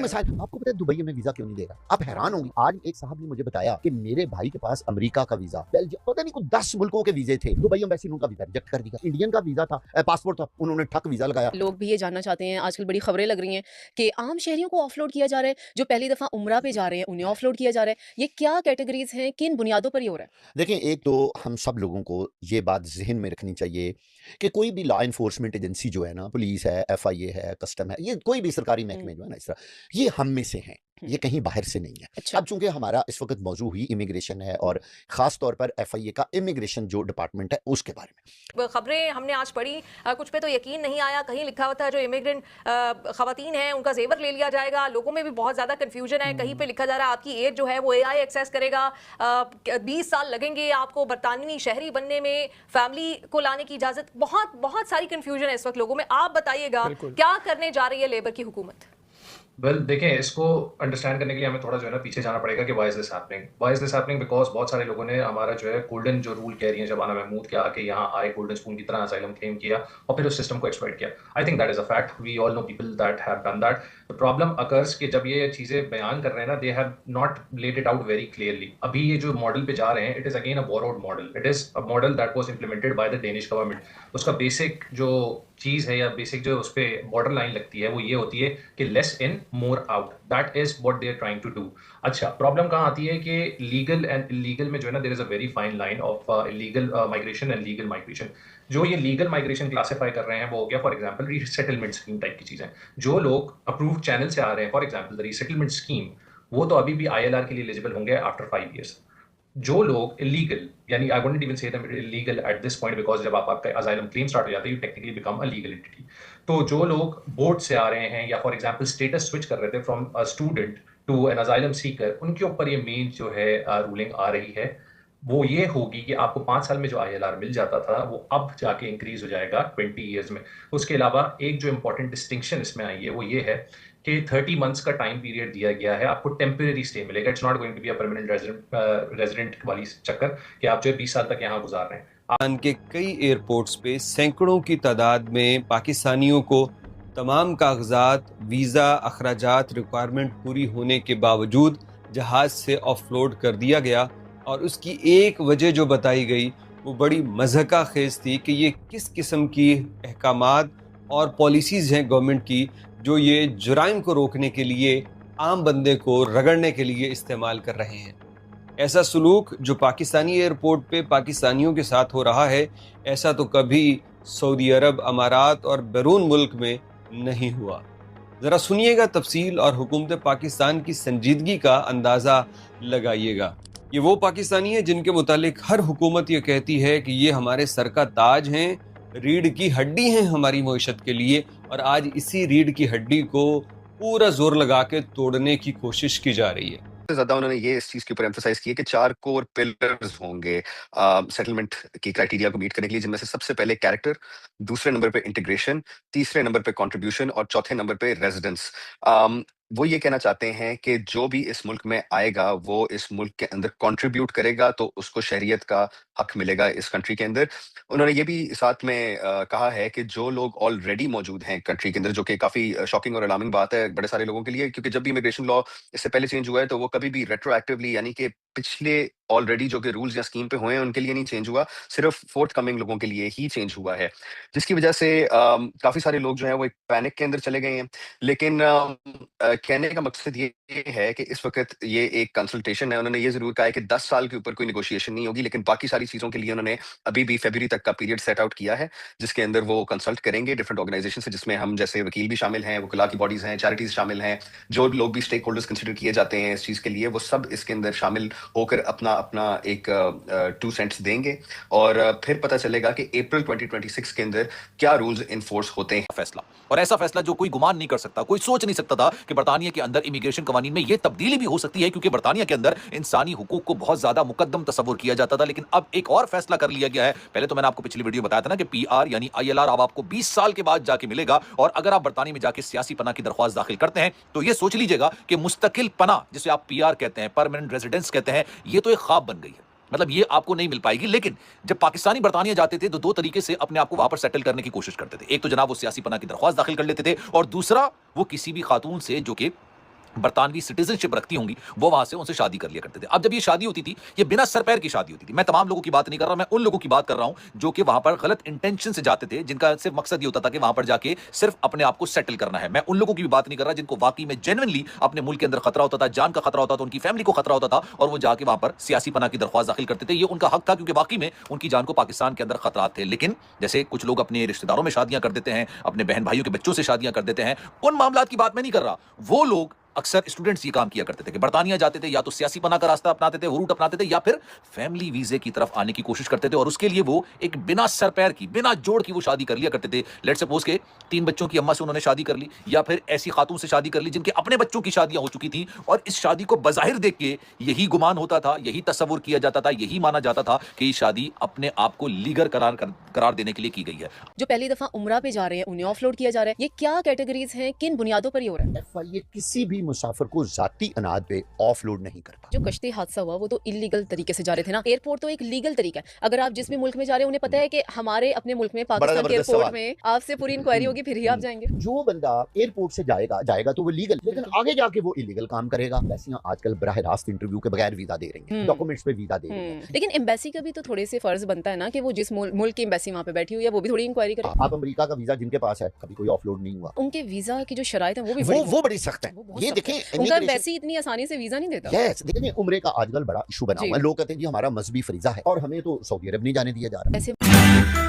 मसाइल। आपको पता है दुबई में वीजा क्यों नहीं देगा? आप हैरान होंगे। आज एक साहब ने मुझे बताया कि मेरे भाई के पास अमेरिका का वीजा, बेल्जियम, पता नहीं कुछ 10 मुल्कों के वीजे थे। दुबई एम्बेसी ने उनका वीजा रिजेक्ट कर दिया। इंडियन का वीजा था, पासपोर्ट था, उन्होंने ठक वीजा लगाया। लोग भी ये जानना चाहते हैं, आजकल बड़ी खबरें लग रही हैं कि आम शहरियों को ऑफलोड किया जा रहा है, जो पहली दफ़ा उम्रा पे जा रहे हैं, उन्हें ऑफलोड किया जा रहा है। ये क्या कैटेगरीज़ हैं, किन बुनियादों पर ये हो रहा है? देखें, एक तो हम सब लोगों को ये बात ज़हन में रखनी चाहिए कि कोई भी लॉ एनफोर्समेंट एजेंसी जो है ना, पुलिस है, एफआईए है, कस्टम है, ये कोई भी सरकारी महकमे जो है ना इस तरह, ये हम में से हैं, हुँ। ये कहीं बाहर से नहीं है। अच्छा। अब चूँकि हमारा इस वक़्त मौज़ू ही इमिग्रेशन है और ख़ास तौर पर एफआईए का इमिग्रेशन जो डिपार्टमेंट है, उसके बारे में। खबरें हमने आज पढ़ी, कुछ पे तो यकीन नहीं आया। कहीं लिखा हुआ था जो इमिग्रेंट खवातीन हैं उनका जेवर ले लिया जाएगा। लोगों में भी बहुत ज़्यादा कन्फ्यूजन है। कहीं पे लिखा जा रहा है आपकी एज जो है वो एआई एक्सेस करेगा, 20 साल लगेंगे आपको बरतानवी शहरी बनने में, फैमिली को लाने की इजाज़त। बहुत बहुत सारी कन्फ्यूजन है इस वक्त लोगों में। आप बताइएगा क्या करने जा रही है लेबर की हुकूमत? वेल देखें, इसको अंडरस्टैंड करने के लिए हमें थोड़ा जो है ना पीछे जाना पड़ेगा कि why is this happening. Why is this happening because बहुत सारे लोगों ने हमारा जो है गोल्डन जो रूल कह रही है शबाना महमूद के आके यहाँ आए, गोल्डन स्पून की तरह असाइलम क्लेम किया और फिर उस सिस्टम को एक्सप्लॉइट किया। I think that is a fact, we all know people that have done that. The problem occurs कि जब ये चीज़ें बयान कर रहे हैं ना, they have not laid it out very clearly. अभी ये जो मॉडल पे जा रहे हैं, it is again a borrowed model. It is a model that was implemented by the Danish government. उसका बेसिक जो चीज़ है या बेसिक जो उस पर बॉर्डर लाइन लगती है वो ये होती है कि less in more out. That is what they are trying to do. अच्छा, प्रॉब्लम कहाँ आती है कि लीगल एंड इलीगल में जो है ना, there is a very fine line of illegal migration and legal migration. जो ये लीगल माइग्रेशन क्लासीफाई कर रहे हैं वो हो गया for example resettlement scheme type की चीज़ें। जो लोग अप्रूव्ड चैनल से आ रहे हैं, for example the resettlement scheme, वो तो अभी भी आईएलआर के लिए एलिजिबल होंगे आफ्टर 5 ईयर्स। जो लोग इलीगल, यानी आई वुडंट इवन से them illegal at this point, because जब आपका असाइलम क्लेम स्टार्ट हो जाता है you technically become a legal entity. तो जो लोग बोर्ड से आ रहे हैं या फॉर एग्जांपल स्टेटस स्विच कर रहे थे from a student to an asylum seeker, उनके ऊपर ये मेन जो है रूलिंग आ रही है वो ये होगी कि आपको 5 साल में जो आईएलआर मिल जाता था वो अब जाके इंक्रीज हो जाएगा 20 ईयर्स में। उसके अलावा एक जो इंपॉर्टेंट डिस्टिंक्शन इसमें आई है वो ये है कि 30 मंथ्स का टाइम पीरियड दिया गया है, आपको टेम्परेरी स्टे मिलेगा। It's not going to be a permanent resident वाली चक्कर कि आप जो है 20 साल तक यहाँ गुजार रहे हैं। पाकिस्तान के कई एयरपोर्ट्स पे सैकड़ों की तादाद में पाकिस्तानियों को तमाम कागजात, वीज़ा, अखराजात, रिक्वायरमेंट पूरी होने के बावजूद जहाज़ से ऑफलोड कर दिया गया। और उसकी एक वजह जो बताई गई वो बड़ी मज़हका खेज़ थी कि ये किस किस्म की अहकामात और पॉलिसीज़ हैं गवर्नमेंट की जो ये जुराइम को रोकने के लिए, आम बंदे को रगड़ने के लिए इस्तेमाल कर रहे हैं। ऐसा सलूक जो पाकिस्तानी एयरपोर्ट पे पाकिस्तानियों के साथ हो रहा है, ऐसा तो कभी सऊदी अरब, अमारात और बैरून मुल्क में नहीं हुआ। ज़रा सुनिएगा तफसील और हुकूमत पाकिस्तान की संजीदगी का अंदाज़ा लगाइएगा। ये वो पाकिस्तानी है जिनके मुतालिक हर हुकूमत ये कहती है कि ये हमारे सर का ताज हैं, रीढ़ की हड्डी हैं हमारी मईशत के लिए, और आज इसी रीढ़ की हड्डी को पूरा जोर लगा के तोड़ने की कोशिश की जा रही है। ज्यादा उन्होंने ये इस चीज के ऊपर एम्फसाइज किया कि 4 कोर पिलर्स होंगे सेटलमेंट की क्राइटेरिया को मीट करने के लिए, जिनमें से सबसे पहले कैरेक्टर, दूसरे नंबर पे इंटीग्रेशन, तीसरे नंबर पे कंट्रीब्यूशन और चौथे नंबर पे रेजिडेंस। वो ये कहना चाहते हैं कि जो भी इस मुल्क में आएगा वो इस मुल्क के अंदर कंट्रीब्यूट करेगा तो उसको शहरियत का हक मिलेगा इस कंट्री के अंदर। उन्होंने ये भी साथ में कहा है कि जो लोग ऑलरेडी मौजूद हैं कंट्री के अंदर, जो कि काफी शॉकिंग और अलार्मिंग बात है बड़े सारे लोगों के लिए, क्योंकि जब भी इमिग्रेशन लॉ इससे पहले चेंज हुआ है तो वो कभी भी रेट्रोएक्टिवली, यानी कि पिछले ऑलरेडी जो कि रूल्स या स्कीम पे हुए हैं उनके लिए नहीं चेंज हुआ, सिर्फ फोर्थ कमिंग लोगों के लिए ही चेंज हुआ है, जिसकी वजह से काफी सारे लोग जो है वो एक पैनिक के अंदर चले गए हैं। लेकिन कहने का मकसद ये है कि इस वक्त ये एक कंसल्टेशन है। उन्होंने ये जरूर कहा है कि 10 साल के ऊपर कोई निगोशिएशन नहीं होगी, लेकिन बाकी सारी चीजों के लिए उन्होंने अभी भी फरवरी तक का पीरियड सेट आउट किया है, जिसके अंदर वो कंसल्ट करेंगे डिफरेंट ऑर्गेनाइजेशन से, जिसमें हम जैसे वकील भी शामिल हैं, वकला की बॉडीज हैं, चैरिटीज शामिल हैं, जो लोग भी स्टेक होल्डर्स कंसिडर किए जाते हैं इस चीज के लिए, वो सब इसके अंदर शामिल होकर अपना अपना एक 2 सेंट्स देंगे और फिर पता चलेगा कि अप्रैल 2026 के अंदर क्या रूल्स इन्फोर्स होते हैं। फैसला, और ऐसा फैसला जो कोई गुमान नहीं कर सकता, कोई सोच नहीं सकता था कि बरतानिया के अंदर इमिग्रेशन कवानीन में यह तब्दीली भी हो सकती है, क्योंकि बरतानिया के अंदर इंसानी हुकूक को बहुत ज्यादा मुकद्दम तस्वुर किया जाता था। लेकिन अब एक और फैसला कर लिया गया है। पहले तो मैंने आपको पिछली वीडियो बताया था ना कि पीआर यानी आईएलआर अब आपको 20 साल के बाद जाके मिलेगा, और अगर आप बरतानिया में जाके सियासी पनाह की दरख्वास्त दाखिल करते हैं तो यह सोच लीजिएगा कि मुस्तकिल पनाह, जिसे आप पीआर कहते हैं, परमानेंट रेजिडेंस कहते हैं, यह तो एक ख्वाब बन गई है। मतलब ये आपको नहीं मिल पाएगी। लेकिन जब पाकिस्तानी बरतानिया जाते थे तो 2 तरीके से अपने आप को वहां पर सेटल करने की कोशिश करते थे। एक तो जनाब वो सियासी पनाह की दरख्वास्त दाखिल कर लेते थे, और दूसरा वो किसी भी खातून से जो कि बरतानवी सिटीजनशिप रखती होंगी वो वहां से उनसे शादी कर लिया करते थे। अब जब ये शादी होती थी ये बिना सर पैर की शादी होती थी। मैं तमाम लोगों की बात नहीं कर रहा, मैं उन लोगों की बात कर रहा हूं जो कि वहां पर गलत इंटेंशन से जाते थे, जिनका सिर्फ मकसद ये होता था कि वहां पर जाके सिर्फ अपने आप को सेटल करना है। मैं उन लोगों की भी बात नहीं कर रहा जिनको वाकई में जेन्युइनली अपने मुल्क के अंदर खतरा होता था, जान का खतरा होता था, उनकी फैमिली को खतरा होता था और वो जाके वहां पर सियासी पनाह की दरख्वास्त दाखिल करते थे। ये उनका हक था क्योंकि वाकई में उनकी जान को पाकिस्तान के अंदर खतरात थे। लेकिन जैसे कुछ लोग अपने रिश्तेदारों में शादियां कर देते हैं, अपने बहन भाइयों के बच्चों से शादियां कर देते हैं, उन मामलात की बात मैं नहीं कर रहा। वो लोग अक्सर स्टूडेंट्स ये काम किया करते थे कि बरतानिया जाते थे, या तो सियासी पनाह का रास्ता अपनाते थे, वो रूट अपनाते थे, या फिर फैमिली वीजे की तरफ आने की कोशिश करते थे और उसके लिए वो एक बिना सर पैर की, बिना जोड़ की वो शादी कर लिया करते थे। लेट्स सपोज के 3 बच्चों की अम्मा से उन्होंने शादी कर ली, या फिर ऐसी खातून से शादी कर ली जिनके अपने बच्चों की शादियां हो चुकी थी और इस शादी को बज़ाहिर देख के यही गुमान होता था, यही तस्वुर किया जाता था, यही माना जाता था कि ये शादी अपने आप को लीगल करार देने के लिए की गई है। जो पहली दफा उम्रा पे जा रहे हैं उन्हें ऑफलोड किया जा रहा है, ये क्या कैटेगरीज हैं, किन बुनियादों पर ये हो रहा है? FIA किसी भी मुसाफिर को जाती अनाद पे ऑफलोड नहीं करता। जो कश्ती हादसा हुआ वो तो इलीगल तरीके से जा रहे थे ना। एयरपोर्ट तो एक लीगल तरीका है। अगर आप जिस भी मुल्क में जा रहे हैं उन्हें पता है कि हमारे अपने मुल्क में पाकिस्तान के जबरदस्त एयरपोर्ट सवाल। में आपसे पूरी इंक्वायरी होगी फिर ही आप जाएंगे। जो बंदा एयरपोर्ट से जाएगा तो वो लीगल, लेकिन आगे जाके वो इलीगल काम करेगा। एम्बेसियां आजकल बराह रास्त इंटरव्यू के बगैर वीजा दे रही हैं, डॉक्यूमेंट्स पे वीजा दे रही हैं। लेकिन एम्बेसी का भी तो थोड़े से फर्ज बनता है ना कि वो जिस मुल्क की एम्बेसी वहाँ पे बैठी हुई है वो भी थोड़ी इंक्वायरी करे। आप अमेरिका का वीजा जिनके पास है कभी कोई ऑफलोड नहीं हुआ। उनके वीजा की जो शराइत है वो भी वो बड़ी सख्त है। वो बहुत ये सख्त देखें है। उनका एम्बेसी इतनी आसानी से वीजा नहीं देता। यस, देखिए उम्रे का आजकल बड़ा इशू बना जी। हुआ है। लोग कहते हैं जी हमारा मजहबी फरीजा है और हमें तो सऊदी अरब नहीं जाने दिया जा रहा। ऐसे